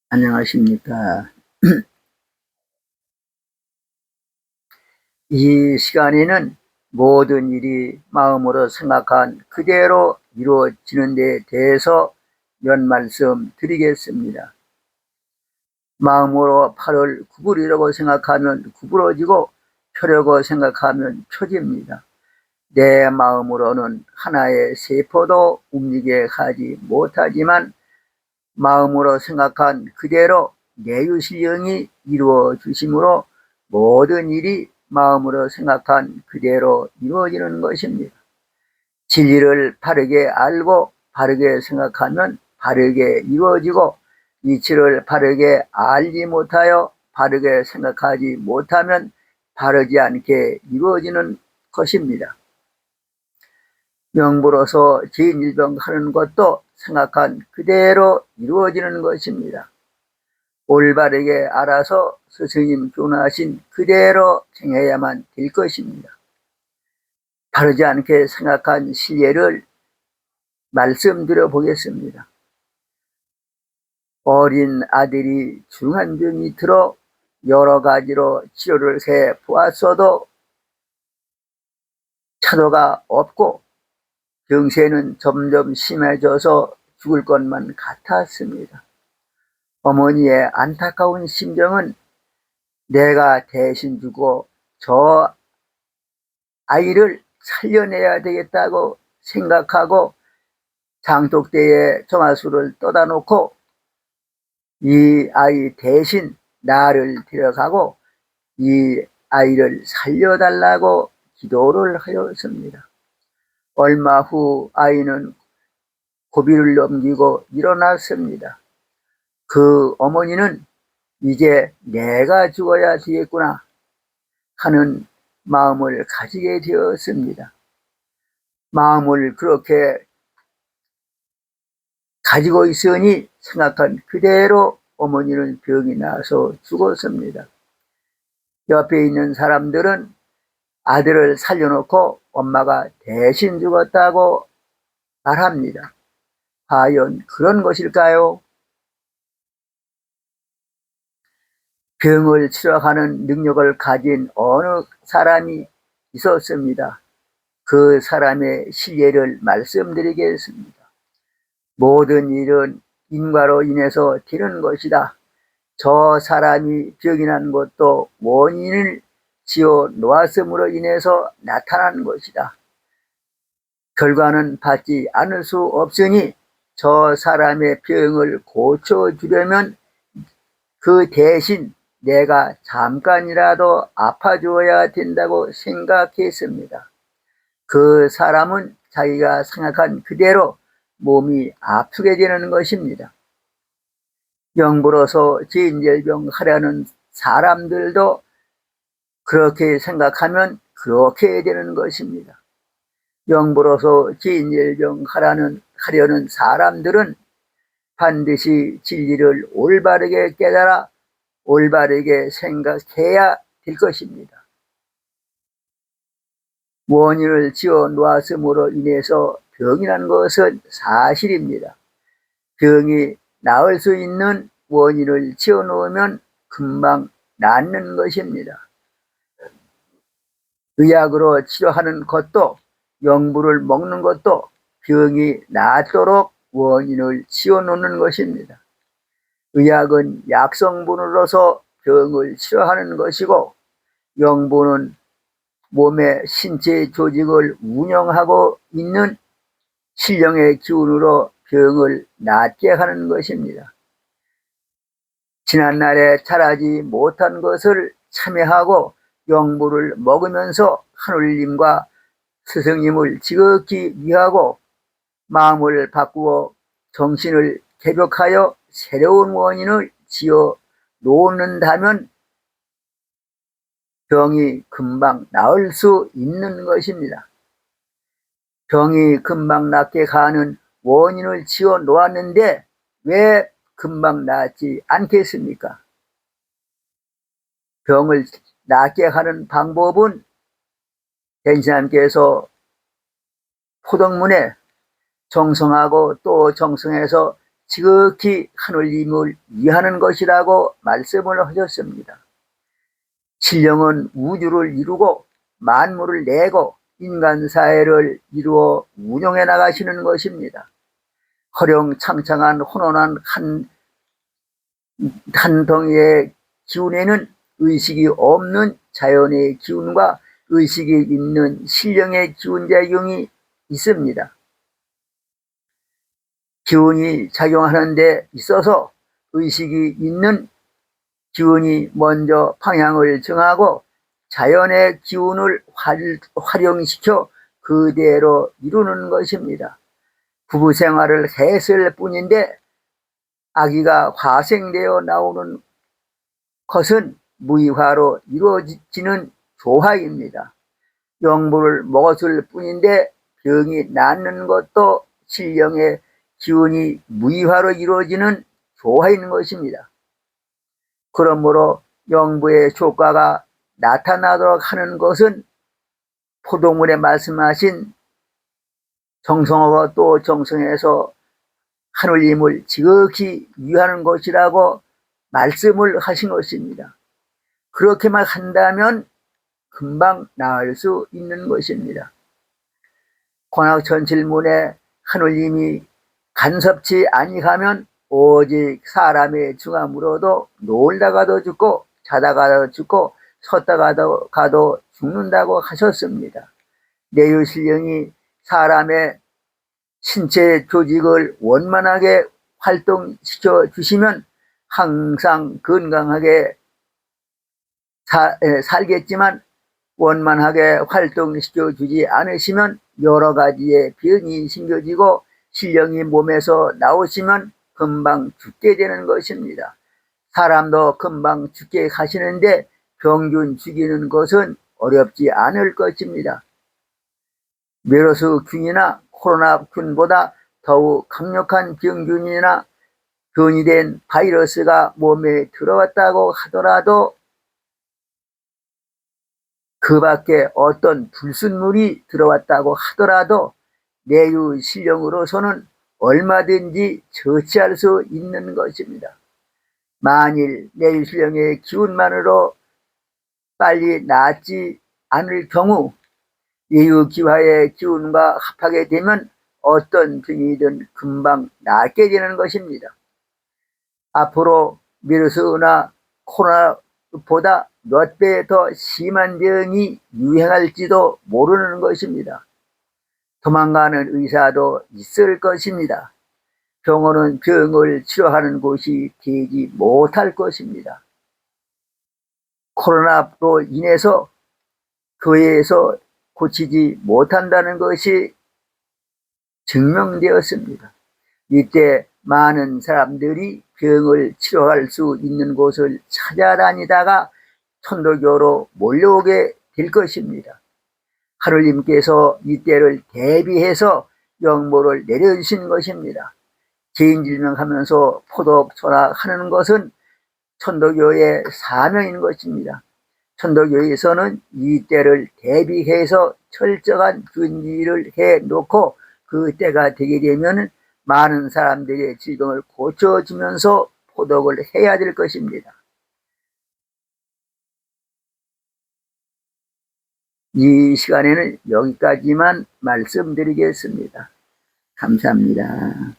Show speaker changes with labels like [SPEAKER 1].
[SPEAKER 1] 안녕하십니까. 이 시간에는 모든 일이 마음으로 생각한 그대로 이루어지는 데 대해서 몇 말씀 드리겠습니다. 마음으로 팔을 구부리려고 생각하면 구부러지고 펴려고 생각하면 펴집니다. 내 마음으로는 하나의 세포도 움직여 하지 못하지만 마음으로 생각한 그대로 내유실령이 이루어 주심으로 모든 일이 마음으로 생각한 그대로 이루어지는 것입니다. 진리를 바르게 알고 바르게 생각하면 바르게 이루어지고 이치를 바르게 알지 못하여 바르게 생각하지 못하면 바르지 않게 이루어지는 것입니다. 명부로서 진일병하는 것도 생각한 그대로 이루어지는 것입니다. 올바르게 알아서 스승님 교훈하신 그대로 행해야만 될 것입니다. 바르지 않게 생각한 실례를 말씀드려 보겠습니다. 어린 아들이 중한 병이 들어 여러 가지로 치료를 해 보았어도 차도가 없고 병세는 점점 심해져서 죽을 것만 같았습니다. 어머니의 안타까운 심정은 내가 대신 주고 저 아이를 살려내야 되겠다고 생각하고 장독대에 정화수를 떠다 놓고 이 아이 대신 나를 데려가고 이 아이를 살려달라고 기도를 하였습니다. 얼마 후 아이는 고비를 넘기고 일어났습니다. 그 어머니는 이제 내가 죽어야 되겠구나 하는 마음을 가지게 되었습니다. 마음을 그렇게 가지고 있으니 생각한 그대로 어머니는 병이 나서 죽었습니다. 옆에 있는 사람들은 아들을 살려놓고 엄마가 대신 죽었다고 말합니다. 과연 그런 것일까요? 병을 치료하는 능력을 가진 어느 사람이 있었습니다. 그 사람의 실례를 말씀드리겠습니다. 모든 일은 인과로 인해서 되는 것이다. 저 사람이 병이 난 것도 원인을 지어 놓았음으로 인해서 나타난 것이다. 결과는 받지 않을 수 없으니 저 사람의 병을 고쳐주려면 그 대신 내가 잠깐이라도 아파주어야 된다고 생각했습니다. 그 사람은 자기가 생각한 그대로 몸이 아프게 되는 것입니다. 영부로서 진절병 하려는 사람들도 그렇게 생각하면 그렇게 되는 것입니다. 영부로서 진절병 하려는 사람들은 반드시 진리를 올바르게 깨달아 올바르게 생각해야 될 것입니다. 원인을 지어 놓았음으로 인해서 병이 난 것은 사실입니다. 병이 나을 수 있는 원인을 지어 놓으면 금방 낫는 것입니다. 의학으로 치료하는 것도 영부를 먹는 것도 병이 낫도록 원인을 지어 놓는 것입니다. 의학은 약성분으로서 병을 치료하는 것이고 영부는 몸의 신체 조직을 운영하고 있는 신령의 기운으로 병을 낫게 하는 것입니다. 지난날에 자라지 못한 것을 참여하고 영부를 먹으면서 하느님과 스승님을 지극히 위하고 마음을 바꾸어 정신을 개벽하여 새로운 원인을 지어 놓는다면 병이 금방 나을 수 있는 것입니다. 병이 금방 낫게 하는 원인을 지어 놓았는데 왜 금방 낫지 않겠습니까? 병을 낫게 하는 방법은 대신함께서 포덕문에 정성하고 또 정성해서 지극히 하느님을 위하는 것이라고 말씀을 하셨습니다. 신령은 우주를 이루고 만물을 내고 인간 사회를 이루어 운영해 나가시는 것입니다. 허령창창한 혼돈한 한 덩이의 기운에는 의식이 없는 자연의 기운과 의식이 있는 신령의 기운 작용이 있습니다. 기운이 작용하는 데 있어서 의식이 있는 기운이 먼저 방향을 정하고 자연의 기운을 활용시켜 그대로 이루는 것입니다. 부부 생활을 했을 뿐인데 아기가 화생되어 나오는 것은 무의화로 이루어지는 조화입니다. 영부를 먹었을 뿐인데 병이 낫는 것도 신령의 기운이 무의화로 이루어지는 조화인 것입니다. 그러므로 영부의 효과가 나타나도록 하는 것은 포도문에 말씀하신 정성하고 또 정성에서 하느님을 지극히 위하는 것이라고 말씀을 하신 것입니다. 그렇게만 한다면 금방 나을 수 있는 것입니다. 관악천칠문에 하느님이 간섭치 아니하면 오직 사람의 중함으로도 놀다가도 죽고 자다가도 죽고 섰다가도 가도 죽는다고 하셨습니다. 내유신령이 사람의 신체 조직을 원만하게 활동시켜 주시면 항상 건강하게 살겠지만 원만하게 활동시켜 주지 않으시면 여러 가지의 병이 생겨지고 신령이 몸에서 나오시면 금방 죽게 되는 것입니다. 사람도 금방 죽게 가시는데 병균 죽이는 것은 어렵지 않을 것입니다. 메르스균이나 코로나균보다 더욱 강력한 병균이나 변이 된 바이러스가 몸에 들어왔다고 하더라도 그 밖에 어떤 불순물이 들어왔다고 하더라도 내유신령으로서는 얼마든지 처치할 수 있는 것입니다. 만일 내유신령의 기운만으로 빨리 낫지 않을 경우 예유기화의 기운과 합하게 되면 어떤 병이든 금방 낫게 되는 것입니다. 앞으로 메르스나 코로나보다 몇 배 더 심한 병이 유행할지도 모르는 것입니다. 도망가는 의사도 있을 것입니다. 병원은 병을 치료하는 곳이 되지 못할 것입니다. 코로나로 인해서 교회에서 고치지 못한다는 것이 증명되었습니다. 이때 많은 사람들이 병을 치료할 수 있는 곳을 찾아다니다가 천도교로 몰려오게 될 것입니다. 하느님께서 이때를 대비해서 영모를 내려주신 것입니다. 개인질명하면서 포독천학하는 것은 천도교의 사명인 것입니다. 천도교에서는 이때를 대비해서 철저한 준비를 해놓고 그 때가 되게 되면 많은 사람들의 질병을 고쳐주면서 포독을 해야 될 것입니다. 이 시간에는 여기까지만 말씀드리겠습니다. 감사합니다.